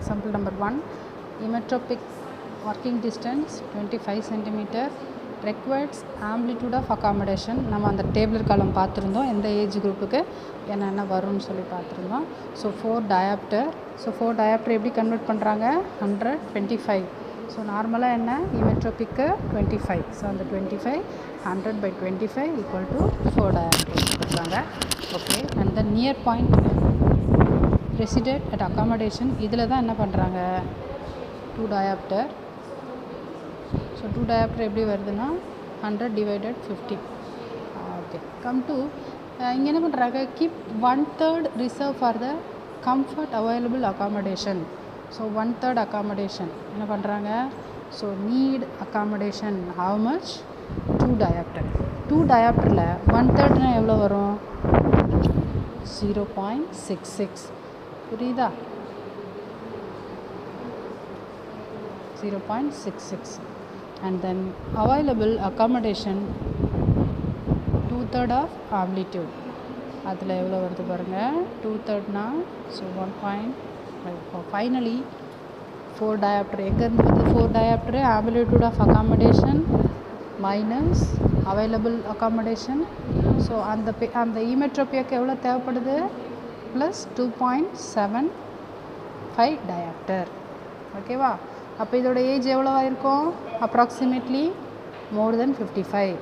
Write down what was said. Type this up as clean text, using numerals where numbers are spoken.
Example number 1, emmetropic working distance 25 centimeter, requires amplitude of accommodation. நம்ம அந்த டேபிளர் காலம் பார்த்துருந்தோம், எந்த ஏஜ் குரூப்புக்கு என்னென்ன வரும்னு சொல்லி பார்த்துருந்தோம். So 4 diopter. ஸோ 4 diopter எப்படி கன்வெர்ட் பண்ணுறாங்க? 125. ஸோ நார்மலாக என்ன? emmetropic 25. ஸோ அந்த 25 100/25 ஈக்குவல் டு 4 diopter கொடுக்குறாங்க. Okay, and the near point resident at accommodation, இதில் தான் என்ன பண்ணுறாங்க? 2 diopter. ஸோ 2 diopter எப்படி வருதுன்னா 100/50. ஓகே, கம் டு இங்கே என்ன பண்ணுறாங்க? Keep 1/3 reserve for the comfort available accommodation. So 1/3 accommodation என்ன பண்ணுறாங்க? So need accommodation how much? 2 diopter. 2 diopterல 1/3 எவ்வளோ வரும்? 0.66. புரியுதா? 0.66. and then available accommodation 2/3 of amplitude. அதில் எவ்வளோ வருது பாருங்கள்? 2/3னா ஸோ 1.5. ஃபைனலி 4 diopter எங்கேருந்து வருது? 4 diopter amplitude of accommodation minus available accommodation. So அந்த emmetropic எவ்வளோ தேவைப்படுது? Plus 2.75 diopter. ஓகேவா? அப்போ இதோட ஏஜ் எவ்வளோவா இருக்கும்? அப்ராக்சிமேட்லி மோர் தென் 55.